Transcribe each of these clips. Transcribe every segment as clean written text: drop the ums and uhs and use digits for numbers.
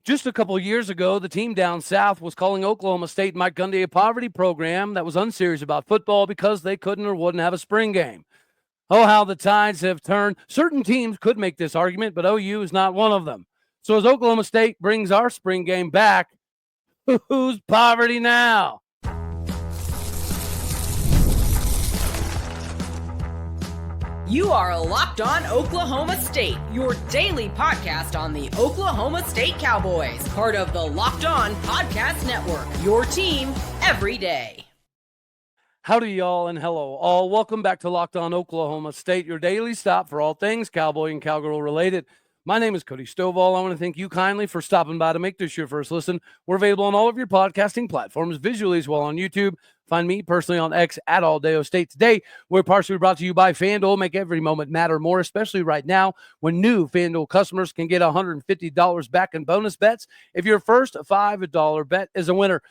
Just a couple of years ago, the team down south was calling Oklahoma State Mike Gundy a poverty program that was unserious about football because they couldn't or wouldn't have a spring game. Oh, how the tides have turned. Certain teams could make this argument, but OU is not one of them. So as Oklahoma State brings our spring game back, who's poverty now? You are Locked On Oklahoma State, your daily podcast on the Oklahoma State Cowboys, part of the Locked On Podcast Network, your team every day. Howdy, y'all, and hello, all. Welcome back to Locked On Oklahoma State, your daily stop for all things Cowboy and Cowgirl related. My name is Cody Stovall. I want to thank you kindly for stopping by to make this your first listen. We're available on all of your podcasting platforms, visually as well on YouTube. Find me personally on X at Aldeo State. Today, we're partially brought to you by FanDuel. Make every moment matter more, especially right now when new FanDuel customers can get $150 back in bonus bets if your first $5 bet is a winner.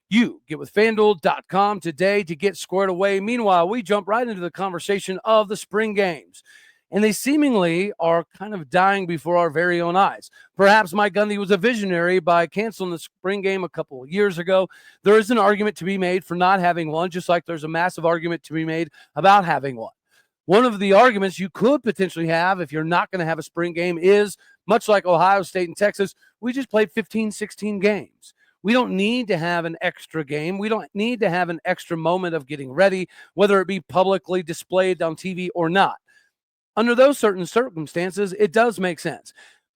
You get with FanDuel.com today to get squared away. Meanwhile, we jump right into the conversation of the spring games. And they seemingly are kind of dying before our very own eyes. Perhaps Mike Gundy was a visionary by canceling the spring game a couple of years ago. There is an argument to be made for not having one, just like there's a massive argument to be made about having one. One of the arguments you could potentially have if you're not going to have a spring game is, much like Ohio State and Texas, we just played 15, 16 games. We don't need to have an extra game. We don't need to have an extra moment of getting ready, whether it be publicly displayed on TV or not. Under those certain circumstances, it does make sense.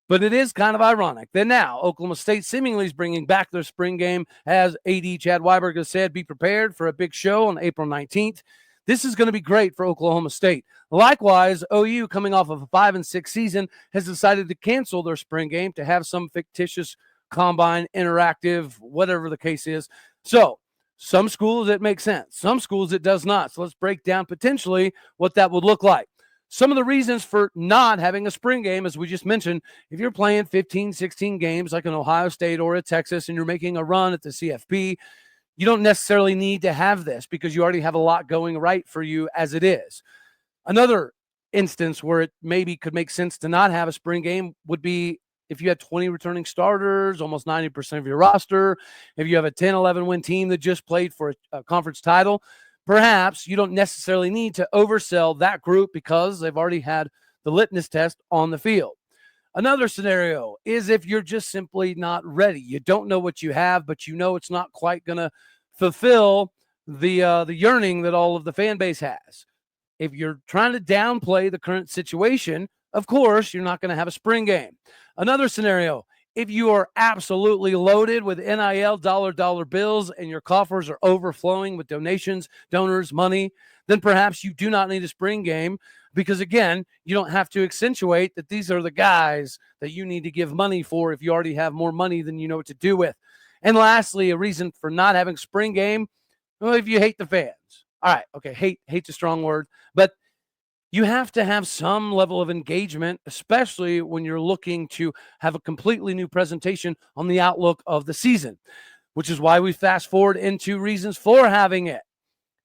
But it is kind of ironic that now Oklahoma State seemingly is bringing back their spring game. As AD Chad Weiberg has said, be prepared for a big show on April 19th. This is going to be great for Oklahoma State. Likewise, OU, coming off of a 5-6 season, has decided to cancel their spring game to have some fictitious combine, interactive, whatever the case is. So some schools it makes sense. Some schools it does not. So let's break down potentially what that would look like. Some of the reasons for not having a spring game, as we just mentioned, if you're playing 15, 16 games like an Ohio State or a Texas and you're making a run at the CFP, you don't necessarily need to have this because you already have a lot going right for you as it is. Another instance where it maybe could make sense to not have a spring game would be if you had 20 returning starters, almost 90% of your roster, if you have a 10-11 win team that just played for a conference title, perhaps you don't necessarily need to oversell that group because they've already had the litmus test on the field. Another scenario is if you're just simply not ready. You don't know what you have, but you know it's not quite going to fulfill the yearning that all of the fan base has. If you're trying to downplay the current situation, of course, you're not going to have a spring game. Another scenario, if you are absolutely loaded with NIL dollar bills and your coffers are overflowing with donations, donors, money, then perhaps you do not need a spring game because, again, you don't have to accentuate that these are the guys that you need to give money for if you already have more money than you know what to do with. And lastly, a reason for not having spring game, well, if you hate the fans. All right, okay, hate's a strong word, but you have to have some level of engagement, especially when you're looking to have a completely new presentation on the outlook of the season, which is why we fast forward into reasons for having it.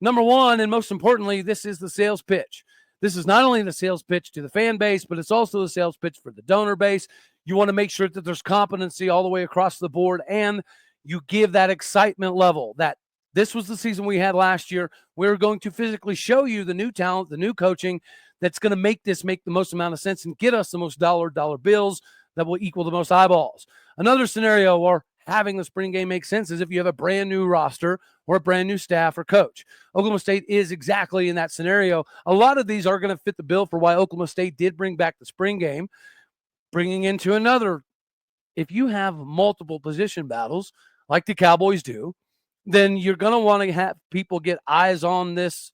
Number one, and most importantly, this is the sales pitch. This is not only the sales pitch to the fan base, but it's also the sales pitch for the donor base. You want to make sure that there's competency all the way across the board, and you give that excitement level that this was the season we had last year. We're going to physically show you the new talent, the new coaching that's going to make this make the most amount of sense and get us the most dollar bills that will equal the most eyeballs. Another scenario where having the spring game makes sense is if you have a brand new roster or a brand new staff or coach. Oklahoma State is exactly in that scenario. A lot of these are going to fit the bill for why Oklahoma State did bring back the spring game. Bringing into another, if you have multiple position battles like the Cowboys do, then you're going to want to have people get eyes on this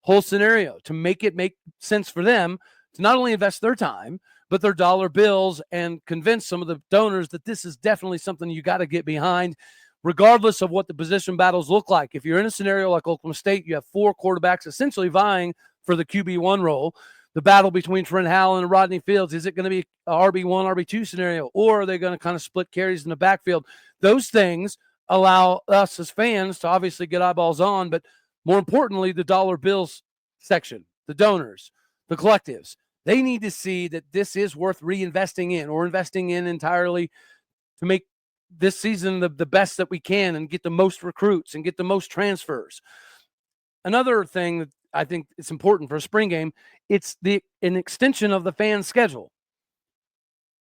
whole scenario to make it make sense for them to not only invest their time, but their dollar bills and convince some of the donors that this is definitely something you got to get behind, regardless of what the position battles look like. If you're in a scenario like Oklahoma State, you have four quarterbacks essentially vying for the QB1 role. The battle between Trent Howell and Rodney Fields, is it going to be a RB1, RB2 scenario, or are they going to kind of split carries in the backfield? Those things allow us as fans to obviously get eyeballs on, but more importantly, the dollar bills section, the donors, the collectives, they need to see that this is worth reinvesting in or investing in entirely to make this season the best that we can and get the most recruits and get the most transfers. Another thing that I think it's important for a spring game, it's an extension of the fan schedule.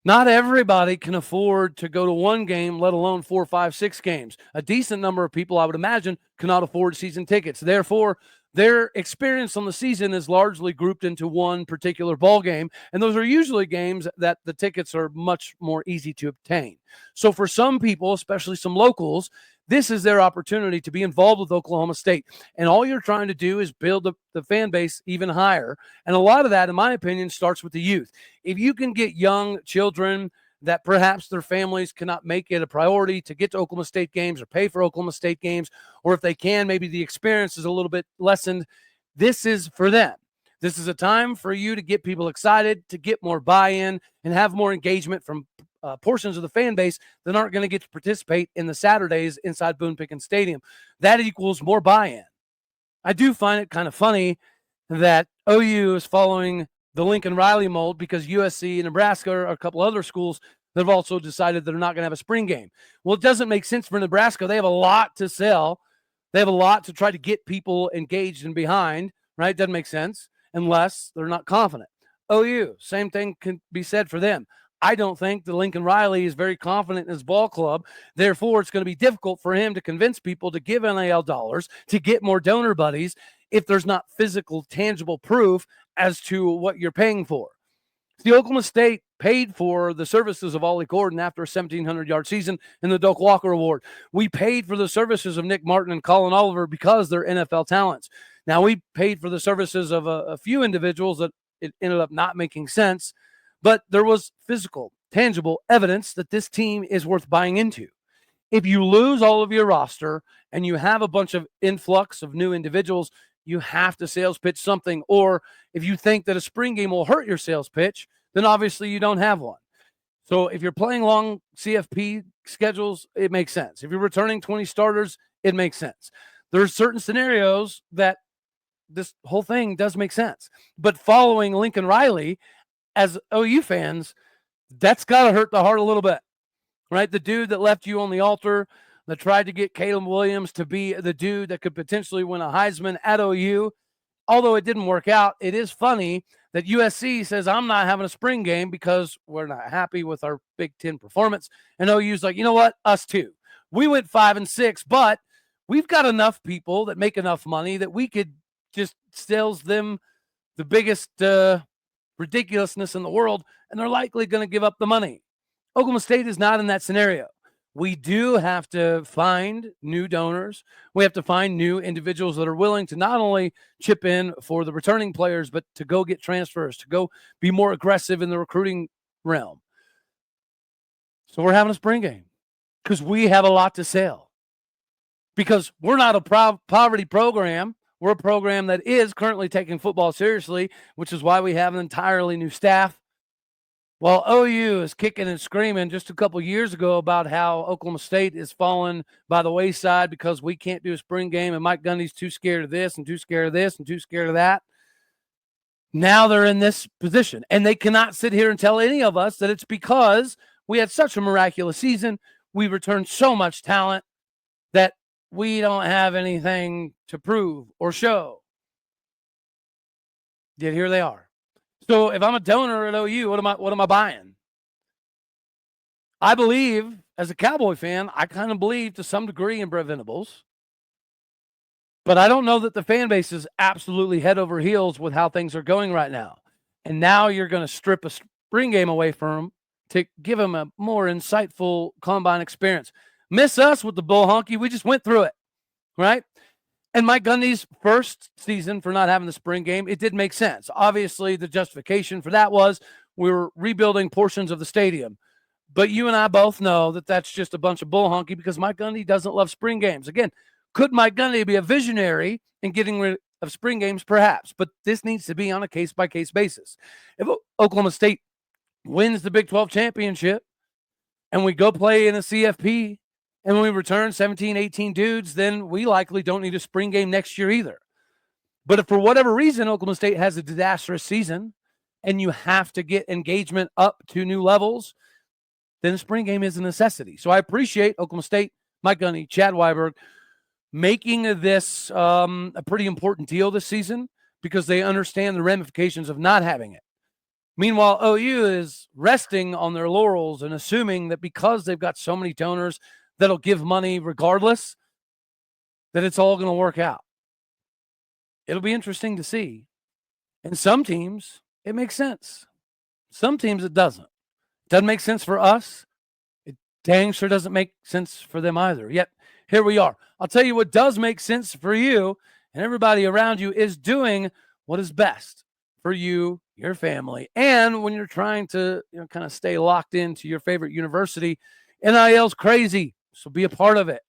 Not everybody can afford to go to one game, let alone 4, 5, 6 games. A decent number of people, I would imagine, cannot afford season tickets. Therefore, their experience on the season is largely grouped into one particular ball game, and those are usually games that the tickets are much more easy to obtain. So for some people, especially some locals, this is their opportunity to be involved with Oklahoma State. And all you're trying to do is build the fan base even higher. And a lot of that, in my opinion, starts with the youth. If you can get young children that perhaps their families cannot make it a priority to get to Oklahoma State games or pay for Oklahoma State games, or if they can, maybe the experience is a little bit lessened, this is for them. This is a time for you to get people excited, to get more buy-in, and have more engagement from portions of the fan base that aren't going to get to participate in the Saturdays inside Boone Pickens Stadium. That equals more buy-in. I do find it kind of funny that OU is following the Lincoln Riley mold because USC and Nebraska are a couple other schools that have also decided they're not going to have a spring game. Well, it doesn't make sense for Nebraska. They have a lot to sell. They have a lot to try to get people engaged and behind, right? Doesn't make sense unless they're not confident. OU, same thing can be said for them. I don't think that Lincoln Riley is very confident in his ball club. Therefore, it's going to be difficult for him to convince people to give NIL dollars, to get more donor buddies, if there's not physical, tangible proof as to what you're paying for. The Oklahoma State paid for the services of Ollie Gordon after a 1,700-yard season in the Doak Walker Award. We paid for the services of Nick Martin and Colin Oliver because they're NFL talents. Now, we paid for the services of a few individuals that it ended up not making sense, but there was physical, tangible evidence that this team is worth buying into. If you lose all of your roster and you have a bunch of influx of new individuals, you have to sales pitch something. Or if you think that a spring game will hurt your sales pitch, then obviously you don't have one. So if you're playing long CFP schedules, it makes sense. If you're returning 20 starters, it makes sense. There are certain scenarios that this whole thing does make sense. But following Lincoln Riley, as OU fans, that's got to hurt the heart a little bit, right? The dude that left you on the altar, that tried to get Caleb Williams to be the dude that could potentially win a Heisman at OU. Although it didn't work out, it is funny that USC says, I'm not having a spring game because we're not happy with our Big Ten performance. And OU's like, you know what? Us too. We went 5-6, but we've got enough people that make enough money that we could just sells them the biggest ridiculousness in the world, and they're likely going to give up the money. Oklahoma State is not in that scenario. We do have to find new donors. We have to find new individuals that are willing to not only chip in for the returning players, but to go get transfers, to go be more aggressive in the recruiting realm. So we're having a spring game because we have a lot to sell. Because we're not a poverty program. We're a program that is currently taking football seriously, which is why we have an entirely new staff. While OU is kicking and screaming just a couple years ago about how Oklahoma State is falling by the wayside because we can't do a spring game and Mike Gundy's too scared of this and too scared of this and too scared of that. Now they're in this position, and they cannot sit here and tell any of us that it's because we had such a miraculous season, we returned so much talent that we don't have anything to prove or show. Yet here they are. So if I'm a donor at OU, what am I buying? I believe, as a Cowboy fan, I kind of believe to some degree in Brett Venables. But I don't know that the fan base is absolutely head over heels with how things are going right now. And now you're going to strip a spring game away from them to give them a more insightful combine experience. Miss us with the bull honky. We just went through it, right? And Mike Gundy's first season for not having the spring game, it did make sense. Obviously, the justification for that was we were rebuilding portions of the stadium. But you and I both know that that's just a bunch of bull honky because Mike Gundy doesn't love spring games. Again, could Mike Gundy be a visionary in getting rid of spring games? Perhaps. But this needs to be on a case-by-case basis. If Oklahoma State wins the Big 12 championship and we go play in a CFP, and when we return 17, 18 dudes, then we likely don't need a spring game next year either. But if for whatever reason Oklahoma State has a disastrous season and you have to get engagement up to new levels, then a spring game is a necessity. So I appreciate Oklahoma State, Mike Gundy, Chad Weiberg making this a pretty important deal this season because they understand the ramifications of not having it. Meanwhile, OU is resting on their laurels and assuming that because they've got so many donors that'll give money regardless, that it's all going to work out. It'll be interesting to see. And some teams, it makes sense. Some teams, it doesn't. It doesn't make sense for us. It dang sure doesn't make sense for them either. Yet, here we are. I'll tell you what does make sense for you and everybody around you is doing what is best for you, your family, and when you're trying to kind of stay locked into your favorite university. NIL's crazy, so be a part of it.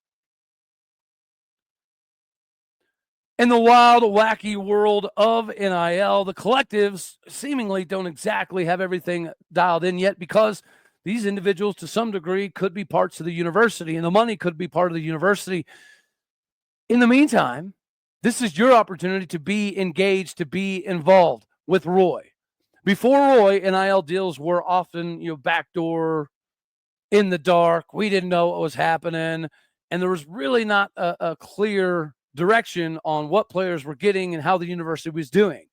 In the wild, wacky world of NIL, the collectives seemingly don't exactly have everything dialed in yet because these individuals, to some degree, could be parts of the university, and the money could be part of the university. In the meantime, this is your opportunity to be engaged, to be involved with Roy. Before Roy, NIL deals were often, backdoor, in the dark. We didn't know what was happening, and there was really not a clear direction on what players were getting and how the university was doing.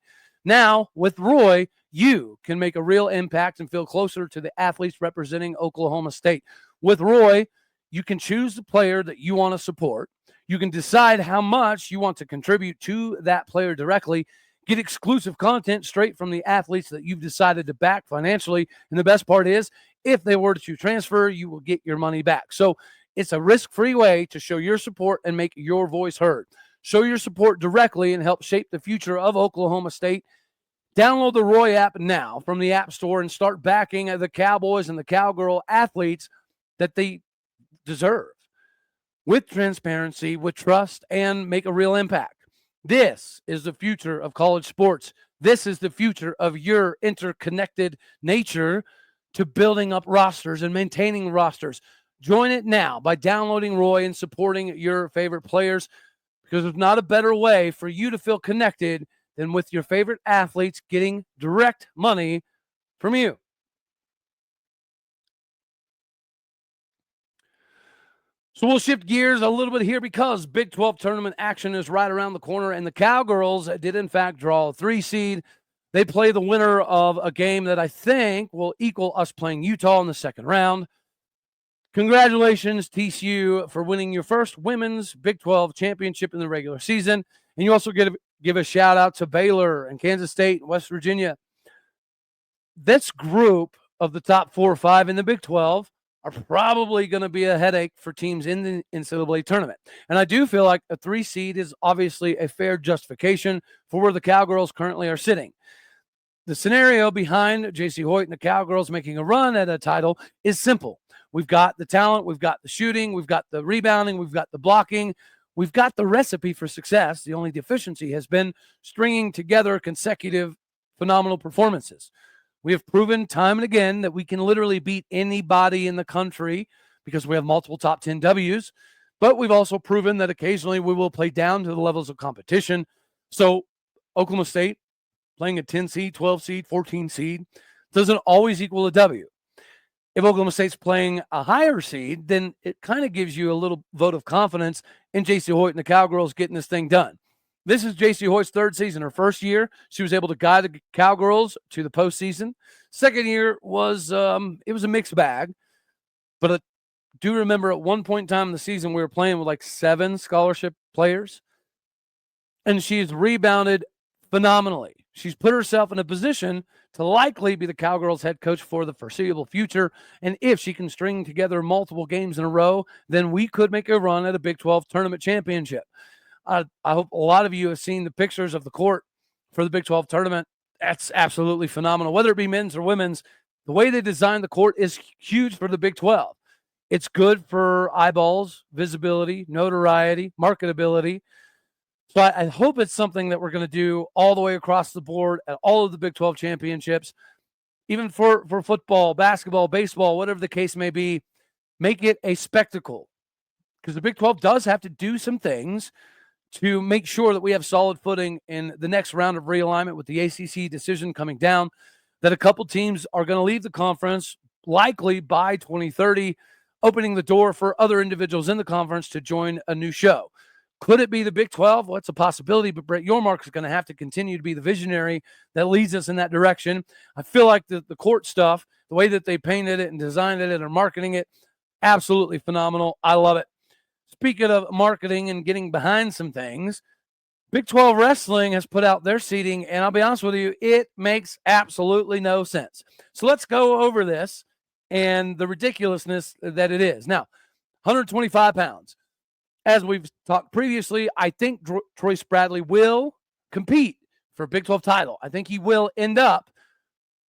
Now, with Roy, you can make a real impact and feel closer to the athletes representing Oklahoma State. With Roy, you can choose the player that you want to support. You can decide how much you want to contribute to that player directly, get exclusive content straight from the athletes that you've decided to back financially. And the best part is, if they were to transfer, you will get your money back. So it's a risk-free way to show your support and make your voice heard. Show your support directly and help shape the future of Oklahoma State. Download the Roy app now from the App Store and start backing the Cowboys and the Cowgirl athletes that they deserve with transparency, with trust, and make a real impact. This is the future of college sports. This is the future of your interconnected nature to building up rosters and maintaining rosters. Join it now by downloading Roy and supporting your favorite players, because there's not a better way for you to feel connected than with your favorite athletes getting direct money from you. So we'll shift gears a little bit here because Big 12 tournament action is right around the corner, and the Cowgirls did, in fact, draw a 3 seed. They play the winner of a game that I think will equal us playing Utah in the second round. Congratulations, TCU, for winning your first women's Big 12 championship in the regular season. And you also give a shout-out to Baylor and Kansas State and West Virginia. This group of the top 4 or 5 in the Big 12 are probably going to be a headache for teams in the NCAA tournament. And I do feel like a 3 seed is obviously a fair justification for where the Cowgirls currently are sitting. The scenario behind Jacie Hoyt and the Cowgirls making a run at a title is simple. We've got the talent, we've got the shooting, we've got the rebounding, we've got the blocking, we've got the recipe for success. The only deficiency has been stringing together consecutive phenomenal performances. We have proven time and again that we can literally beat anybody in the country because we have multiple top 10 W's, but we've also proven that occasionally we will play down to the levels of competition. So Oklahoma State playing a 10 seed, 12 seed, 14 seed doesn't always equal a W. If Oklahoma State's playing a higher seed, then it kind of gives you a little vote of confidence in Jacie Hoyt and the Cowgirls getting this thing done. This is Jacie Hoyt's 3rd season. Her 1st year, she was able to guide the Cowgirls to the postseason. 2nd year was it was a mixed bag, but I do remember at one point in time in the season we were playing with like 7 scholarship players, and she's rebounded phenomenally. She's put herself in a position to likely be the Cowgirls head coach for the foreseeable future. And if she can string together multiple games in a row, then we could make a run at a Big 12 tournament championship. I hope a lot of you have seen the pictures of the court for the Big 12 tournament. That's absolutely phenomenal. Whether it be men's or women's, the way they designed the court is huge for the Big 12. It's good for eyeballs, visibility, notoriety, marketability. So I hope it's something that we're going to do all the way across the board at all of the Big 12 championships, even for football, basketball, baseball, whatever the case may be. Make it a spectacle, because the Big 12 does have to do some things to make sure that we have solid footing in the next round of realignment with the ACC decision coming down, that a couple teams are going to leave the conference likely by 2030, opening the door for other individuals in the conference to join a new show. Could it be the Big 12? Well, it's a possibility, but Brett Yormark is going to have to continue to be the visionary that leads us in that direction. I feel like the court stuff, the way that they painted it and designed it and are marketing it, absolutely phenomenal. I love it. Speaking of marketing and getting behind some things, Big 12 Wrestling has put out their seating, and I'll be honest with you, it makes absolutely no sense. So let's go over this and the ridiculousness that it is. Now, 125 pounds. As we've talked previously, I think Troy Spradley will compete for a Big 12 title. I think he will end up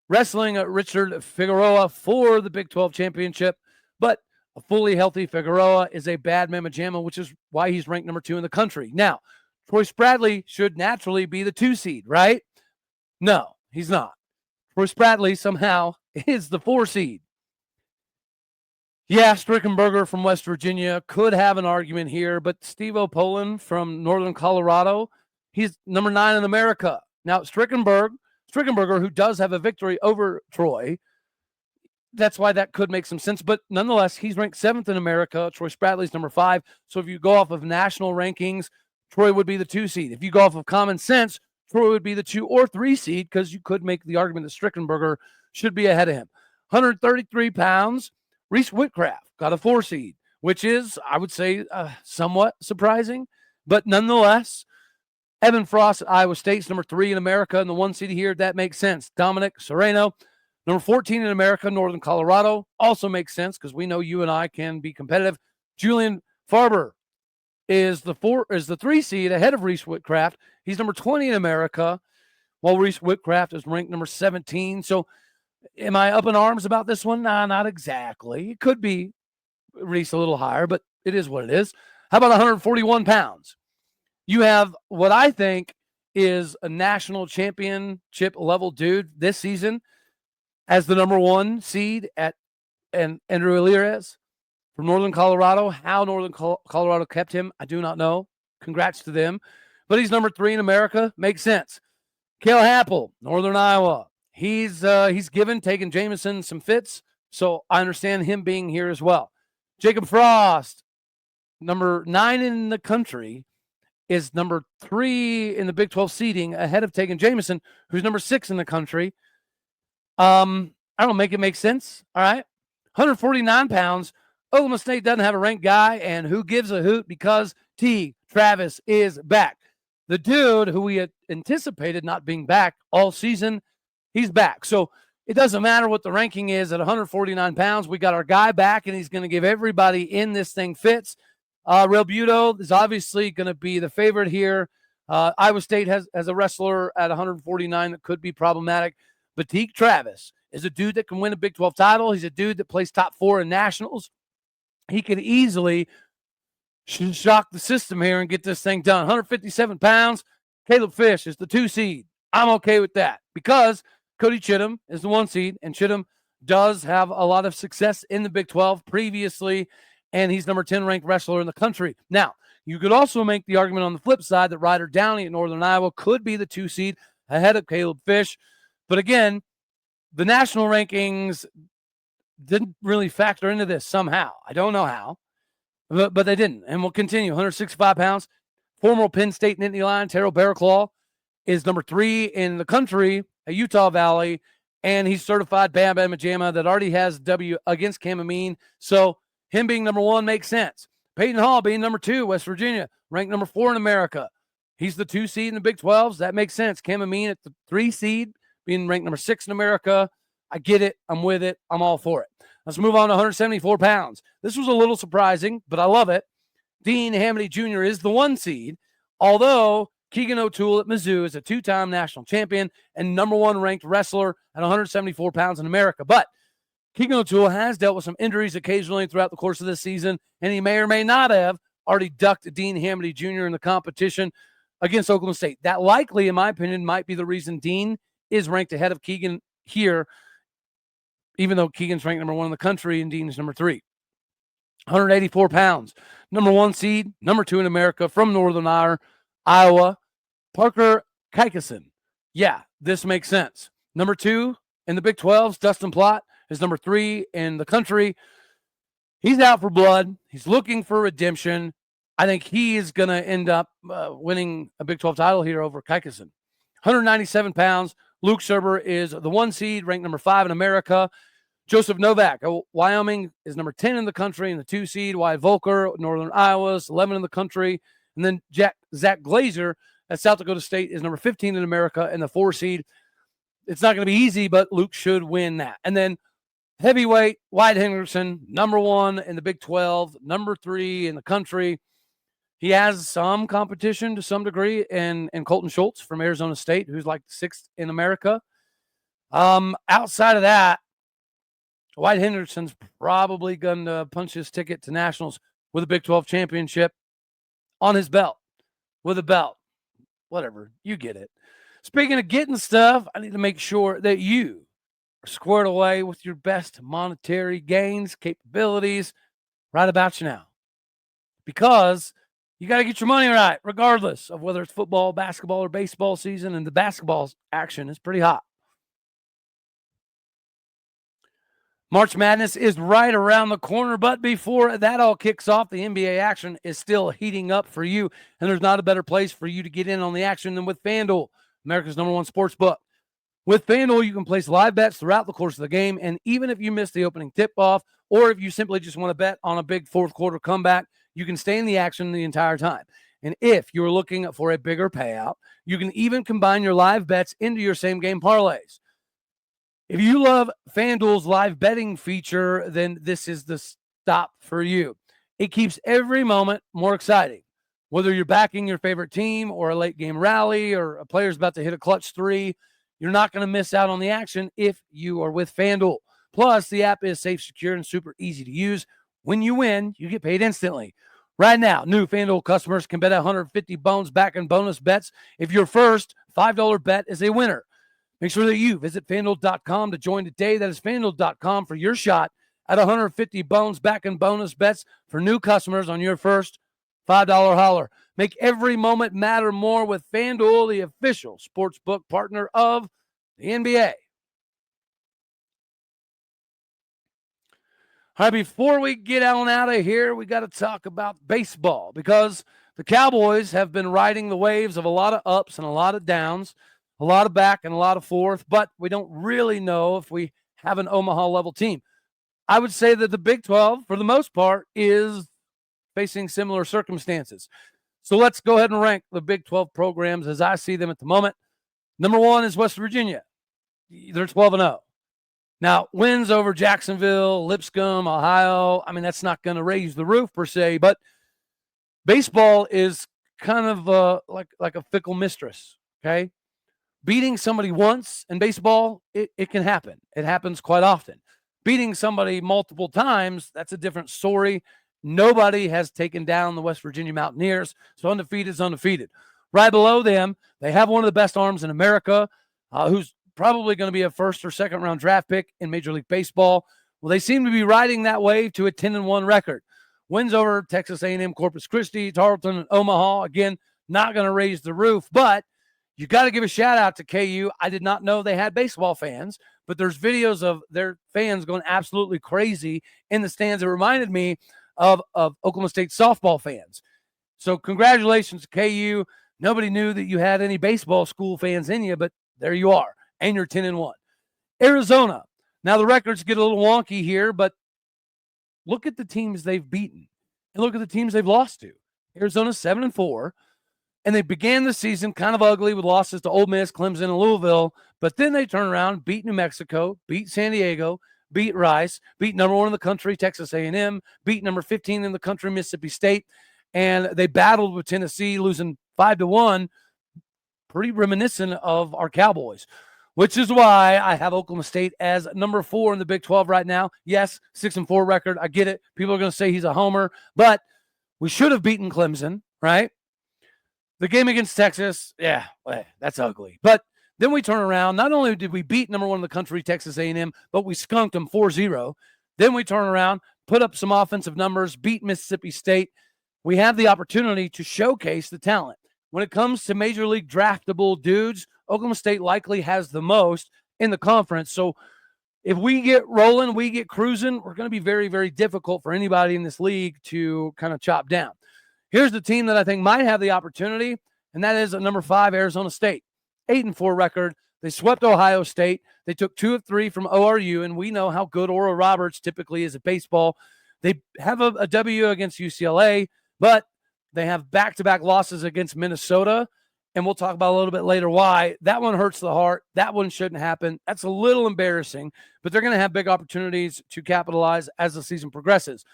wrestling Richard Figueroa for the Big 12 championship, but a fully healthy Figueroa is a bad mamma jamma, which is why he's ranked number 2 in the country. Now, Troy Spradley should naturally be the 2 seed, right? No, he's not. Troy Spradley somehow is the 4 seed. Yeah, Strickenberger from West Virginia could have an argument here, but Steve O'Poland from Northern Colorado, he's number 9 in America. Now, Strickenberger, who does have a victory over Troy, that's why that could make some sense. But nonetheless, he's ranked 7th in America. Troy Spradley's number 5. So if you go off of national rankings, Troy would be the 2 seed. If you go off of common sense, Troy would be the 2 or 3 seed, because you could make the argument that Strickenberger should be ahead of him. 133 pounds. Reese Whitcraft got a 4 seed, which is, I would say, somewhat surprising. But nonetheless, Evan Frost at Iowa State's number 3 in America, and the 1 seed here, that makes sense. Dominic Sereno, number 14 in America, Northern Colorado, also makes sense because we know you and I can be competitive. Julian Farber is the 3 seed ahead of Reese Whitcraft. He's number 20 in America, while Reese Whitcraft is ranked number 17. So am I up in arms about this one? Nah, not exactly. It could be Reese a little higher, but it is what it is. How about 141 pounds? You have what I think is a national championship level dude this season as the number 1 seed and Andrew Alirez from Northern Colorado. How Northern Colorado kept him, I do not know. Congrats to them. But he's number 3 in America. Makes sense. Cale Happel, Northern Iowa. He's taking Jameson some fits, so I understand him being here as well. Jacob Frost, number 9 in the country, is number 3 in the Big 12 seeding, ahead of Tegan Jameson, who's number 6 in the country. I don't make it make sense. All right. 149 pounds. Oklahoma State doesn't have a ranked guy, and who gives a hoot, because T. Travis is back. The dude who we had anticipated not being back all season, he's back. So it doesn't matter what the ranking is at 149 pounds. We got our guy back, and he's going to give everybody in this thing fits. Real Buto is obviously going to be the favorite here. Iowa State has a wrestler at 149 that could be problematic. But Teague Travis is a dude that can win a Big 12 title. He's a dude that plays top 4 in nationals. He could easily shock the system here and get this thing done. 157 pounds. Caleb Fish is the 2 seed. I'm okay with that because Cody Chittum is the 1 seed, and Chittum does have a lot of success in the Big 12 previously, and he's number 10 ranked wrestler in the country. Now, you could also make the argument on the flip side that Ryder Downey at Northern Iowa could be the 2 seed ahead of Caleb Fish. But again, the national rankings didn't really factor into this somehow. I don't know how, but they didn't. And we'll continue. 165 pounds. Former Penn State Nittany Lion, Terrell Barraclaw, is number 3 in the country at Utah Valley, and he's certified Bam Bam Jamma that already has W against Cam Amin. So him being number 1 makes sense. Peyton Hall being number 2, West Virginia, ranked number 4 in America. He's the 2 seed in the Big 12s. That makes sense. Cam Amin at the 3 seed, being ranked number 6 in America. I get it. I'm with it. I'm all for it. Let's move on to 174 pounds. This was a little surprising, but I love it. Dean Hamady Jr. is the 1 seed, although Keegan O'Toole at Mizzou is a 2-time national champion and number 1 ranked wrestler at 174 pounds in America. But Keegan O'Toole has dealt with some injuries occasionally throughout the course of this season, and he may or may not have already ducked Dean Hamady Jr. in the competition against Oklahoma State. That likely, in my opinion, might be the reason Dean is ranked ahead of Keegan here, even though Keegan's ranked number 1 in the country and Dean is number 3. 184 pounds. Number 1 seed, number 2 in America from Northern Iowa, Parker Kikeson. Yeah, this makes sense. Number 2 in the Big 12s, Dustin Plott is number 3 in the country. He's out for blood. He's looking for redemption. I think he is going to end up winning a Big 12 title here over Kikison. 197 pounds. Luke Serber is the 1 seed, ranked number 5 in America. Joseph Novak, Wyoming, is number 10 in the country and the 2 seed. Wyatt Volker, Northern Iowa, 11 in the country. And then Zach Glazer at South Dakota State is number 15 in America and the 4 seed. It's not going to be easy, but Luke should win that. And then heavyweight, Wyatt Henderson, number 1 in the Big 12, number 3 in the country. He has some competition to some degree in Colton Schultz from Arizona State, who's like 6th in America. Outside of that, Wyatt Henderson's probably going to punch his ticket to nationals with a Big 12 championship on his belt, with a belt. Whatever, you get it. Speaking of getting stuff, I need to make sure that you are squared away with your best monetary gains, capabilities right about you now. Because you got to get your money right, regardless of whether it's football, basketball, or baseball season, and the basketball action is pretty hot. March Madness is right around the corner, but before that all kicks off, the NBA action is still heating up for you, and there's not a better place for you to get in on the action than with FanDuel, America's #1 sports book. With FanDuel, you can place live bets throughout the course of the game, and even if you miss the opening tip-off, or if you simply just want to bet on a big fourth quarter comeback, you can stay in the action the entire time. And if you're looking for a bigger payout, you can even combine your live bets into your same-game parlays. If you love FanDuel's live betting feature, then this is the stop for you. It keeps every moment more exciting. Whether you're backing your favorite team or a late game rally or a player's about to hit a clutch 3, you're not going to miss out on the action if you are with FanDuel. Plus, the app is safe, secure, and super easy to use. When you win, you get paid instantly. Right now, new FanDuel customers can bet 150 bones back in bonus bets if your first $5 bet is a winner. Make sure that you visit FanDuel.com to join today. That is FanDuel.com for your shot at 150 bones back in bonus bets for new customers on your first $5 holler. Make every moment matter more with FanDuel, the official sportsbook partner of the NBA. All right, before we get on out of here, we got to talk about baseball because the Cowboys have been riding the waves of a lot of ups and a lot of downs, a lot of back and a lot of forth, but we don't really know if we have an Omaha-level team. I would say that the Big 12, for the most part, is facing similar circumstances. So let's go ahead and rank the Big 12 programs as I see them at the moment. Number 1 is West Virginia. They're 12-0. Now, wins over Jacksonville, Lipscomb, Ohio, I mean, that's not going to raise the roof per se, but baseball is kind of like a fickle mistress, okay? Beating somebody once in baseball, it can happen. It happens quite often. Beating somebody multiple times, that's a different story. Nobody has taken down the West Virginia Mountaineers, so undefeated is undefeated. Right below them, they have one of the best arms in America, who's probably going to be a first or second round draft pick in Major League Baseball. Well, they seem to be riding that wave to a 10-1 record. Wins over Texas A&M, Corpus Christi, Tarleton, and Omaha. Again, not going to raise the roof, but you got to give a shout out to KU. I did not know they had baseball fans, but there's videos of their fans going absolutely crazy in the stands. It reminded me of Oklahoma State softball fans. So congratulations to KU. Nobody knew that you had any baseball school fans in you, but there you are, and you're 10-1. Arizona. Now the records get a little wonky here, but look at the teams they've beaten and look at the teams they've lost to. Arizona's 7-4, and they began the season kind of ugly with losses to Ole Miss, Clemson, and Louisville, but then they turn around, beat New Mexico, beat San Diego, beat Rice, beat number 1 in the country, Texas A&M, beat number 15 in the country, Mississippi State, and they battled with Tennessee, losing 5-1, pretty reminiscent of our Cowboys, which is why I have Oklahoma State as number 4 in the Big 12 right now. Yes, 6-4 record. I get it. People are going to say he's a homer, but we should have beaten Clemson, right? The game against Texas, yeah, that's ugly. But then we turn around. Not only did we beat number 1 in the country, Texas A&M, but we skunked them 4-0. Then we turn around, put up some offensive numbers, beat Mississippi State. We have the opportunity to showcase the talent. When it comes to Major League draftable dudes, Oklahoma State likely has the most in the conference. So if we get rolling, we get cruising, we're going to be very, very difficult for anybody in this league to kind of chop down. Here's the team that I think might have the opportunity, and that is at number 5, Arizona State. 8-4 record. They swept Ohio State. They took 2 of 3 from ORU, and we know how good Oral Roberts typically is at baseball. They have a W against UCLA, but they have back-to-back losses against Minnesota, and we'll talk about a little bit later why. That one hurts the heart. That one shouldn't happen. That's a little embarrassing, but they're going to have big opportunities to capitalize as the season progresses.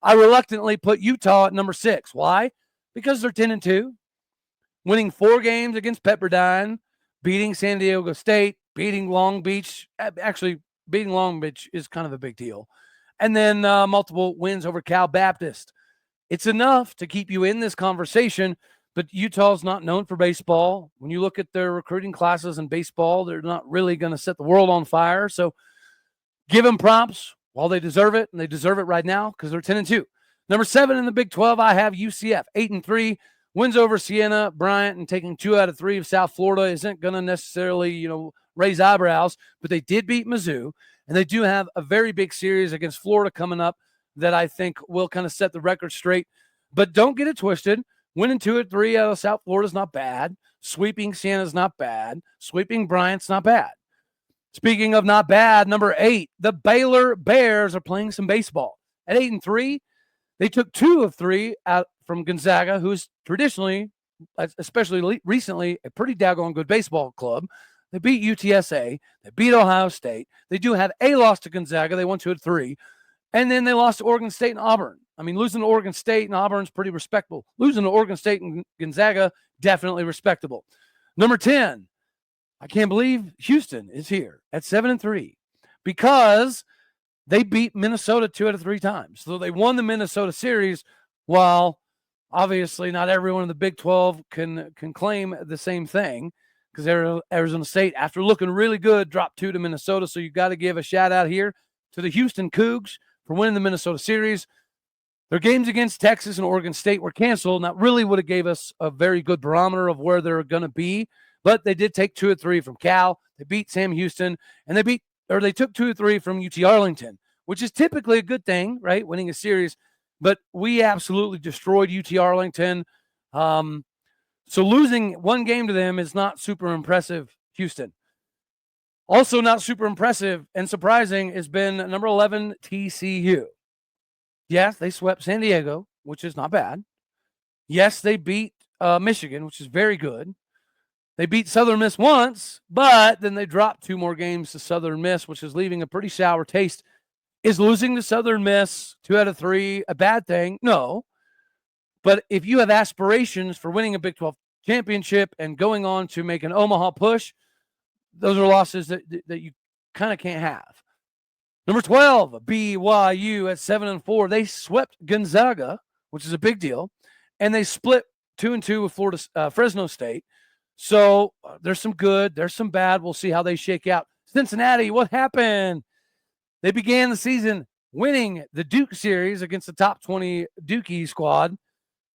I reluctantly put Utah at number 6. Why? Because they're 10-2, winning 4 games against Pepperdine, beating San Diego State, beating Long Beach. Actually, beating Long Beach is kind of a big deal. And then multiple wins over Cal Baptist. It's enough to keep you in this conversation, but Utah's not known for baseball. When you look at their recruiting classes in baseball, they're not really going to set the world on fire. So give them props while they deserve it, and they deserve it right now because they're 10-2. Number 7 in the Big 12, I have UCF, 8-3. Wins over Siena, Bryant, and taking 2 out of 3 of South Florida isn't going to necessarily, raise eyebrows, but they did beat Mizzou, and they do have a very big series against Florida coming up that I think will kind of set the record straight. But don't get it twisted. Winning 2 of 3 out of South Florida is not bad. Sweeping Siena is not bad. Sweeping Bryant's not bad. Speaking of not bad, number 8, the Baylor Bears are playing some baseball. At 8-3, they took 2 of 3 out from Gonzaga, who's traditionally, especially recently, a pretty daggone good baseball club. They beat UTSA. They beat Ohio State. They do have a loss to Gonzaga. They won 2 of 3. And then they lost to Oregon State and Auburn. I mean, losing to Oregon State and Auburn is pretty respectable. Losing to Oregon State and Gonzaga, definitely respectable. Number 10, I can't believe Houston is here at 7-3 because they beat Minnesota 2 out of 3 times. So they won the Minnesota series, while obviously not everyone in the Big 12 can claim the same thing, because Arizona State, after looking really good, dropped 2 to Minnesota. So you got to give a shout out here to the Houston Cougs for winning the Minnesota series. Their games against Texas and Oregon State were canceled, and that really would have gave us a very good barometer of where they're going to be. But they did take 2 of 3 from Cal. They beat Sam Houston, and they took 2 of 3 from UT Arlington, which is typically a good thing, right? Winning a series. But we absolutely destroyed UT Arlington. So losing 1 game to them is not super impressive, Houston. Also not super impressive and surprising has been number 11, TCU. Yes, they swept San Diego, which is not bad. Yes, they beat Michigan, which is very good. They beat Southern Miss once, but then they dropped 2 more games to Southern Miss, which is leaving a pretty sour taste. Is losing to Southern Miss 2 out of 3 a bad thing? No. But if you have aspirations for winning a Big 12 championship and going on to make an Omaha push, those are losses that you kind of can't have. Number 12, BYU at 7-4. They swept Gonzaga, which is a big deal, and they split 2-2 with Fresno State. So there's some good, there's some bad. We'll see how they shake out. Cincinnati, what happened? They began the season winning the Duke series against the top 20 Dookie squad.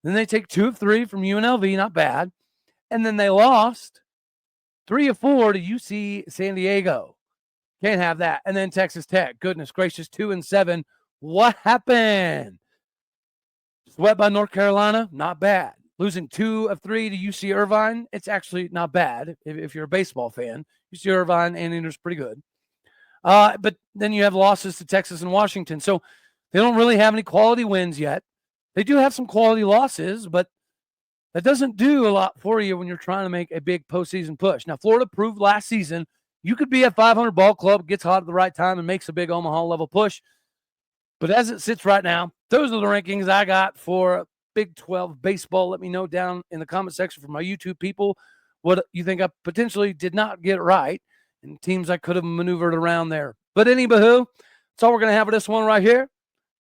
Then they take 2 of 3 from UNLV, not bad. And then they lost 3 of 4 to UC San Diego. Can't have that. And then Texas Tech, goodness gracious, 2-7. What happened? Swept by North Carolina, not bad. Losing 2 of 3 to UC Irvine, it's actually not bad if you're a baseball fan. UC Irvine and Andrews pretty good. But then you have losses to Texas and Washington. So they don't really have any quality wins yet. They do have some quality losses, but that doesn't do a lot for you when you're trying to make a big postseason push. Now, Florida proved last season you could be a 500 ball club, gets hot at the right time, and makes a big Omaha level push. But as it sits right now, those are the rankings I got for Big 12 baseball. Let me know down in the comment section for my YouTube people what you think I potentially did not get right and teams I could have maneuvered around there. But anywho, that's all we're going to have for this one right here.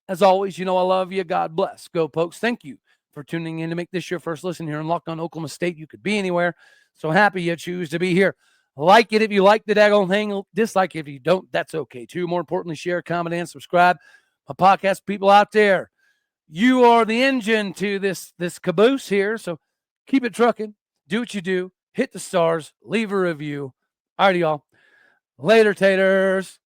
As always, you know I love you. God bless. Go Pokes. Thank you for tuning in to make this your first listen here in Locked On Oklahoma State. You could be anywhere. So happy you choose to be here. Like it if you like the daggone thing. Dislike it if you don't. That's okay too. More importantly, share, comment, and subscribe. My podcast people out there, you are the engine to this caboose here. So keep it trucking. Do what you do. Hit the stars. Leave a review. All right, y'all. Later, taters.